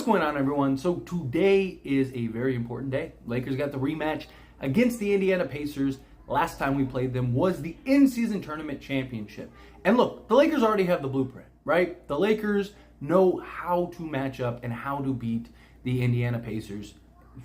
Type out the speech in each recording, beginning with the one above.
What's going on, everyone? So today is a very important day. Lakers got the rematch against the Indiana Pacers. Last time we played them was the in-season tournament championship. And look, the Lakers already have the blueprint, right? The Lakers know how to match up and how to beat the Indiana Pacers.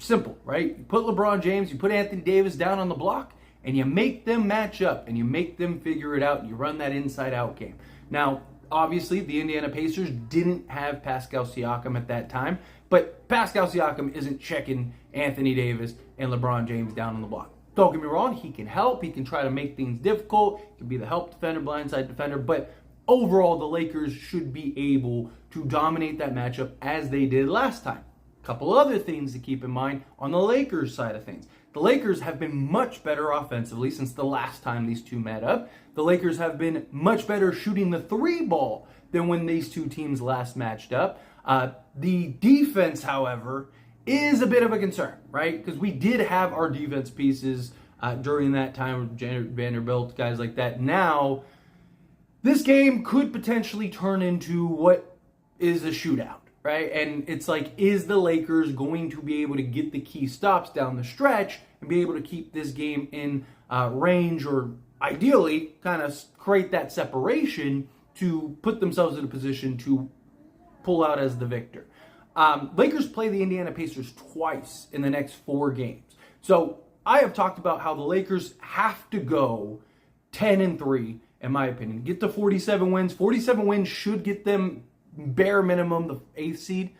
Simple, right? You put LeBron James, you put Anthony Davis down on the block, and you make them match up, and you make them figure it out, and you run that inside-out game. Now, obviously, the Indiana Pacers didn't have Pascal Siakam at that time, but Pascal Siakam isn't checking Anthony Davis and LeBron James down on the block. Don't get me wrong, he can help, he can try to make things difficult, he can be the help defender, blindside defender, but overall, the Lakers should be able to dominate that matchup as they did last time. A couple other things to keep in mind on the Lakers side of things. The Lakers have been much better offensively since the last time these two met up. The Lakers have been much better shooting the three ball than when these two teams last matched up. The defense, however, is a bit of a concern, right? Because we did have our defense pieces during that time, Vanderbilt, guys like that. Now, this game could potentially turn into what is a shootout, right? And it's like, is the Lakers going to be able to get the key stops down the stretch and be able to keep this game in range, or ideally kind of create that separation to put themselves in a position to pull out as the victor? Lakers play the Indiana Pacers twice in the next 4 games. So I have talked about how the Lakers have to go 10-3, in my opinion. Get to 47 wins. 47 wins should get them bare minimum the 8th seed,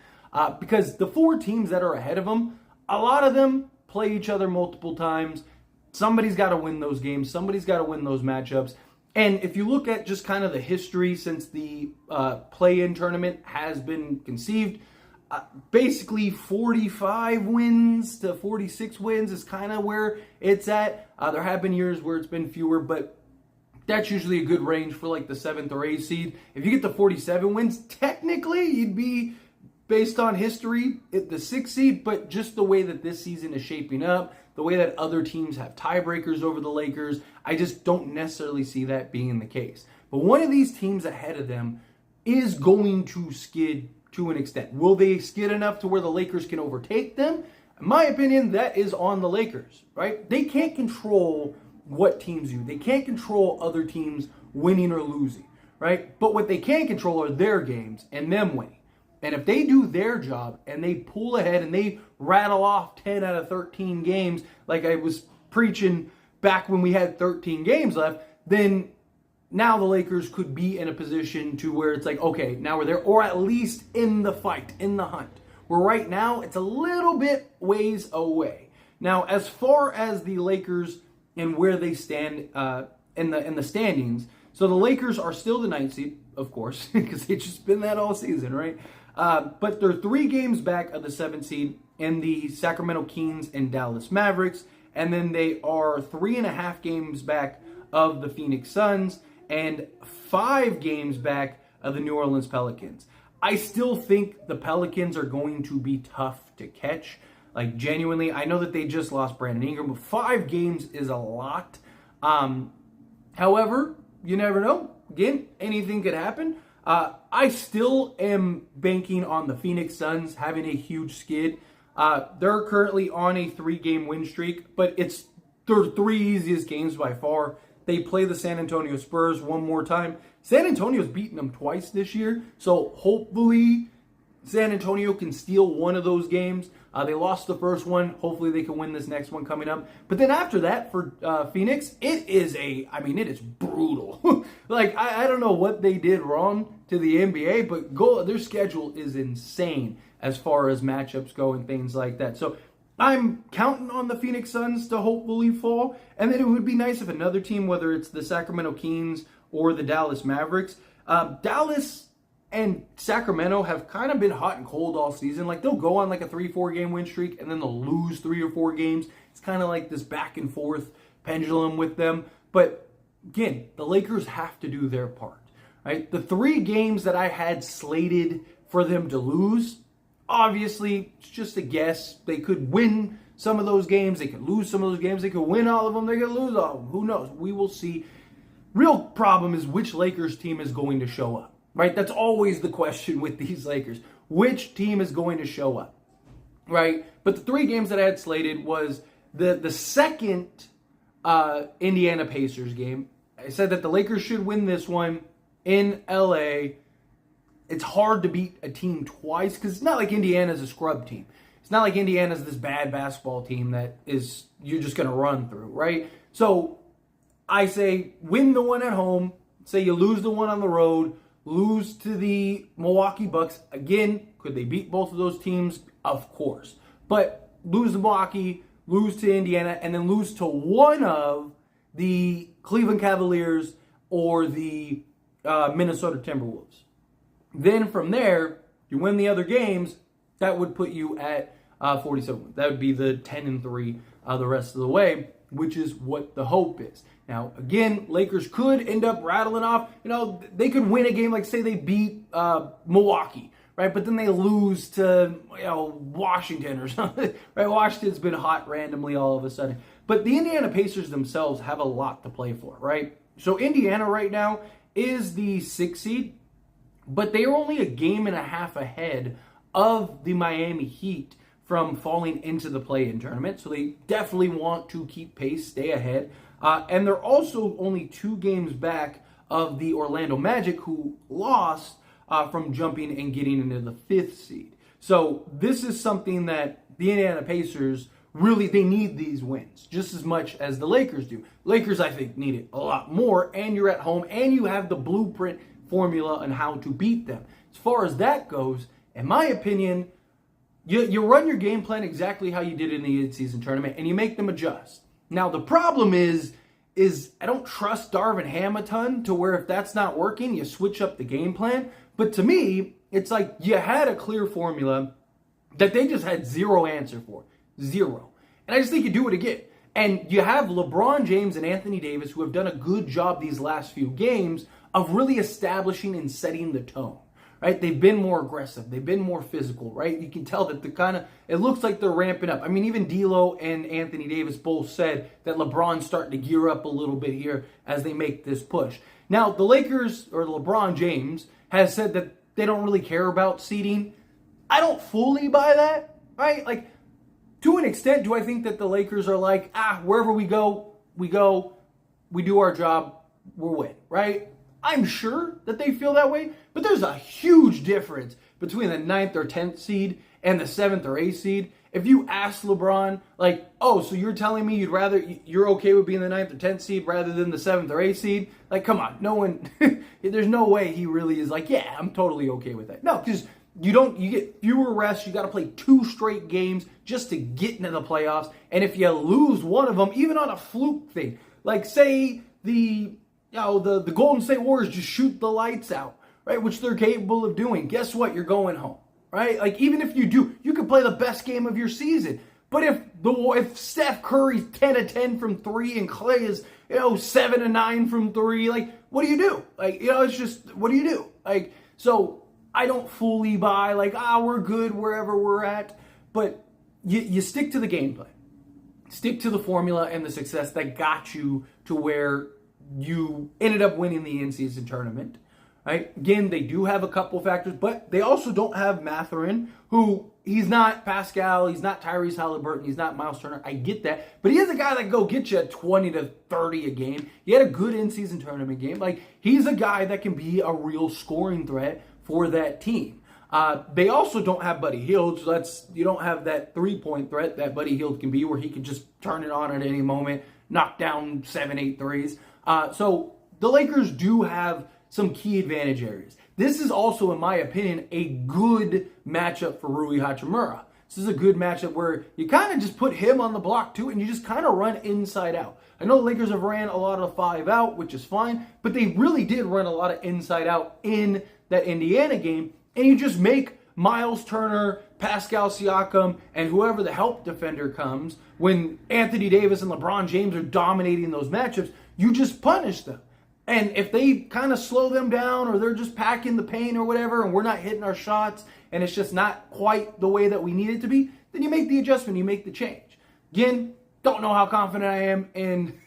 because the 4 teams that are ahead of them, a lot of them play each other multiple times. Somebody's got to win those games. Somebody's got to win those matchups. And if you look at just kind of the history since the play-in tournament has been conceived, basically 45 wins to 46 wins is kind of where it's at. There have been years where it's been fewer, but that's usually a good range for like the 7th or 8th seed. If you get to 47 wins, technically you'd be, based on history, at the 6th seed, but just the way that this season is shaping up, the way that other teams have tiebreakers over the Lakers, I just don't necessarily see that being the case. But one of these teams ahead of them is going to skid to an extent. Will they skid enough to where the Lakers can overtake them? In my opinion, that is on the Lakers, right? They can't control what teams do. They can't control other teams winning or losing, right? But what they can control are their games and them winning. And if they do their job and they pull ahead and they rattle off 10 out of 13 games, like I was preaching back when we had 13 games left, then now the Lakers could be in a position to where it's like, okay, now we're there, or at least in the fight, in the hunt. Where right now, it's a little bit ways away. Now, as far as the Lakers and where they stand in the standings, so the Lakers are still the 9th seed, of course, because they've just been that all season, right? But they're 3 games back of the 7th seed in the Sacramento Kings and Dallas Mavericks, and then they are 3.5 games back of the Phoenix Suns and 5 games back of the New Orleans Pelicans. I still think the Pelicans are going to be tough to catch. Like, genuinely, I know that they just lost Brandon Ingram, but 5 games is a lot. However, you never know. Again, anything could happen. I still am banking on the Phoenix Suns having a huge skid. They're currently on a 3-game win streak, but it's their 3 easiest games by far. They play the San Antonio Spurs one more time. San Antonio's beaten them twice this year, so hopefully San Antonio can steal one of those games. They lost the first one. Hopefully they can win this next one coming up. But then after that, for Phoenix, it is brutal. Like, I don't know what they did wrong to the NBA, but their schedule is insane as far as matchups go and things like that. So I'm counting on the Phoenix Suns to hopefully fall. And then it would be nice if another team, whether it's the Sacramento Kings or the Dallas Mavericks, Dallas and Sacramento have kind of been hot and cold all season. Like, they'll go on like a 3-4 game win streak and then they'll lose 3 or 4 games. It's kind of like this back and forth pendulum with them. But again, the Lakers have to do their part, right? The 3 games that I had slated for them to lose, obviously, it's just a guess. They could win some of those games. They could lose some of those games. They could win all of them. They could lose all of them. Who knows? We will see. Real problem is which Lakers team is going to show up. Right? That's always the question with these Lakers. which team is going to show up, right? But the 3 games that I had slated was the second Indiana Pacers game. I said that the Lakers should win this one in LA. It's hard to beat a team twice because it's not like Indiana's a scrub team. It's not like Indiana's this bad basketball team that is you're just going to run through, right? So I say win the one at home. Say you lose the one on the road, lose to the Milwaukee Bucks. Again, could they beat both of those teams? Of course. But lose to Milwaukee, lose to Indiana, and then lose to one of the Cleveland Cavaliers or the Minnesota Timberwolves. Then from there, you win the other games, that would put you at 47. That would be the 10-3 the rest of the way, which is what the hope is. Now, again, Lakers could end up rattling off. They could win a game, like say they beat Milwaukee, right? But then they lose to Washington or something, right? Washington's been hot randomly all of a sudden. But the Indiana Pacers themselves have a lot to play for, right? So Indiana right now is the 6th seed, but they are only a game and a half ahead of the Miami Heat from falling into the play-in tournament. So they definitely want to keep pace, stay ahead. And they're also only 2 games back of the Orlando Magic, who lost from jumping and getting into the 5th seed. So this is something that the Indiana Pacers really, they need these wins just as much as the Lakers do. Lakers, I think, need it a lot more, and you're at home, and you have the blueprint formula on how to beat them. As far as that goes, in my opinion, you run your game plan exactly how you did in the in-season tournament, and you make them adjust. Now, the problem is I don't trust Darvin Ham a ton to where if that's not working, you switch up the game plan. But to me, it's like you had a clear formula that they just had zero answer for. Zero. And I just think you do it again. And you have LeBron James and Anthony Davis who have done a good job these last few games of really establishing and setting the tone. Right? They've been more aggressive. They've been more physical, right? You can tell that it looks like they're ramping up. I mean, even D'Lo and Anthony Davis both said that LeBron's starting to gear up a little bit here as they make this push. Now, the Lakers, or LeBron James, has said that they don't really care about seeding. I don't fully buy that, right? Like, to an extent, do I think that the Lakers are like, wherever we go, we do our job, we'll win, right? I'm sure that they feel that way, but there's a huge difference between the 9th or 10th seed and the 7th or 8th seed. If you ask LeBron, like, so you're telling me you're okay with being the 9th or 10th seed rather than the 7th or 8th seed? Like, come on, no one, there's no way he really is like, yeah, I'm totally okay with that. No, because you get fewer rests, you got to play 2 straight games just to get into the playoffs, and if you lose one of them, even on a fluke thing, like say the Golden State Warriors just shoot the lights out, right? Which they're capable of doing. Guess what? You're going home, right? Like, even if you do, you can play the best game of your season. But if Steph Curry's 10-10 from 3 and Clay is 7-9 from 3, like, what do you do? Like, it's just, what do you do? Like, so I don't fully buy like, we're good wherever we're at. But you stick to the game plan. Stick to the formula and the success that got you to where you ended up winning the in-season tournament, right? Again, they do have a couple factors, but they also don't have Mathurin, who he's not Pascal, he's not Tyrese Halliburton, he's not Miles Turner. I get that, but he is a guy that can go get you 20 to 30 a game. He had a good in-season tournament game. Like, he's a guy that can be a real scoring threat for that team. They also don't have Buddy Hield, so you don't have that 3-point threat that Buddy Hield can be, where he can just turn it on at any moment, knock down 7-8 threes. So the Lakers do have some key advantage areas. This is also, in my opinion, a good matchup for Rui Hachimura. This is a good matchup where you kind of just put him on the block too, and you just kind of run inside out. I know the Lakers have ran a lot of 5 out, which is fine, but they really did run a lot of inside out in that Indiana game, and you just make Miles Turner, Pascal Siakam, and whoever the help defender comes, when Anthony Davis and LeBron James are dominating those matchups, you just punish them. And if they kind of slow them down, or they're just packing the paint or whatever, and we're not hitting our shots, and it's just not quite the way that we need it to be, then you make the adjustment, you make the change. Again, don't know how confident I am in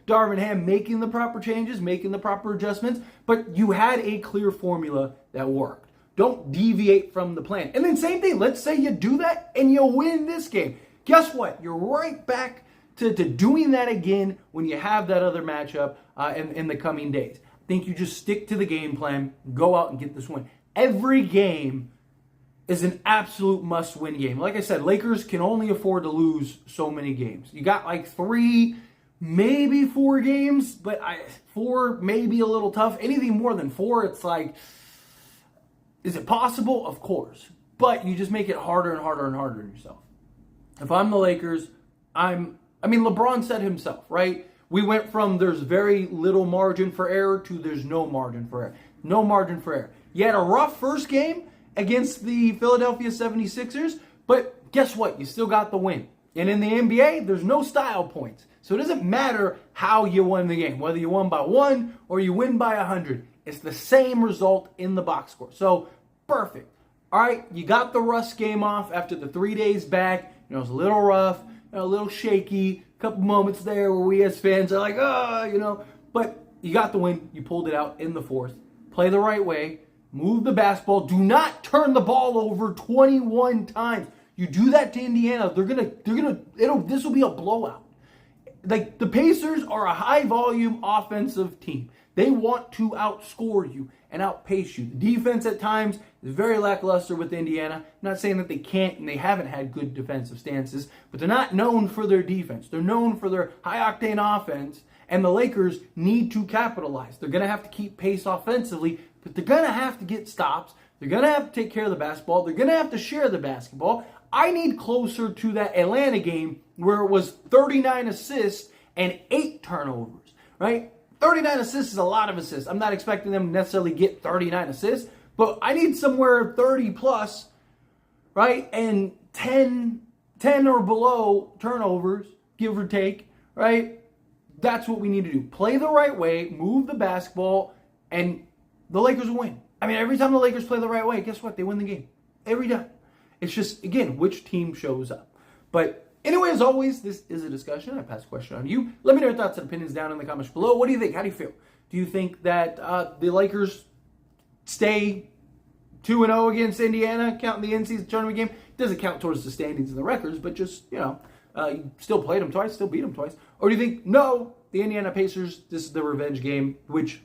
Darvin Ham making the proper changes, making the proper adjustments, but you had a clear formula that worked. Don't deviate from the plan. And then same thing, let's say you do that and you win this game. Guess what? You're right back to doing that again when you have that other matchup in the coming days. I think you just stick to the game plan, go out and get this win. Every game is an absolute must-win game. Like I said, Lakers can only afford to lose so many games. You got like 3, maybe 4 games, but 4 may be a little tough. Anything more than 4, it's like, is it possible? Of course. But you just make it harder and harder and harder on yourself. If I'm the Lakers, LeBron said himself, right? We went from there's very little margin for error to there's no margin for error. No margin for error. You had a rough first game against the Philadelphia 76ers, but guess what? You still got the win. And in the NBA, there's no style points. So it doesn't matter how you won the game, whether you won by 1 or you win by 100. It's the same result in the box score. So, perfect. All right, you got the Russ game off after the 3 days back. It was a little rough, a little shaky. A couple moments there where we as fans are like, but you got the win. You pulled it out in the fourth. Play the right way. Move the basketball. Do not turn the ball over 21 times. You do that to Indiana, this will be a blowout. Like, the Pacers are a high volume offensive team. They want to outscore you and outpace you. The defense at times is very lackluster with Indiana. I'm not saying that they can't and they haven't had good defensive stances, but they're not known for their defense. They're known for their high-octane offense, and the Lakers need to capitalize. They're going to have to keep pace offensively, but they're going to have to get stops. They're going to have to take care of the basketball. They're going to have to share the basketball. I need closer to that Atlanta game where it was 39 assists and 8 turnovers, right? 39 assists is a lot of assists. I'm not expecting them to necessarily get 39 assists, but I need somewhere 30 plus, right? And 10 or below turnovers, give or take, right? That's what we need to do. Play the right way, move the basketball, and the Lakers will win. Every time the Lakers play the right way, guess what? They win the game. Every time. It's just, again, which team shows up. But anyway, as always, this is a discussion. I pass the question on to you. Let me know your thoughts and opinions down in the comments below. What do you think? How do you feel? Do you think that the Lakers stay 2-0 against Indiana, counting the in-season tournament game? It doesn't count towards the standings and the records, but just, you still played them twice, still beat them twice. Or do you think, no, the Indiana Pacers, this is the revenge game, which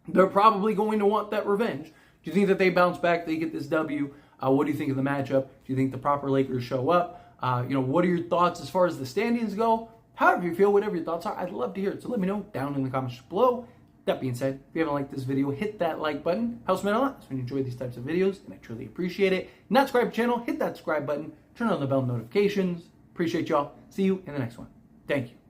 they're probably going to want that revenge. Do you think that they bounce back, they get this W? What do you think of the matchup? Do you think the proper Lakers show up? What are your thoughts as far as the standings go? However you feel, whatever your thoughts are, I'd love to hear it. So let me know down in the comments below. That being said, if you haven't liked this video, hit that like button. Helps me out a lot. So when you enjoy these types of videos, and I truly appreciate it. Not subscribe to the channel, hit that subscribe button. Turn on the bell notifications. Appreciate y'all. See you in the next one. Thank you.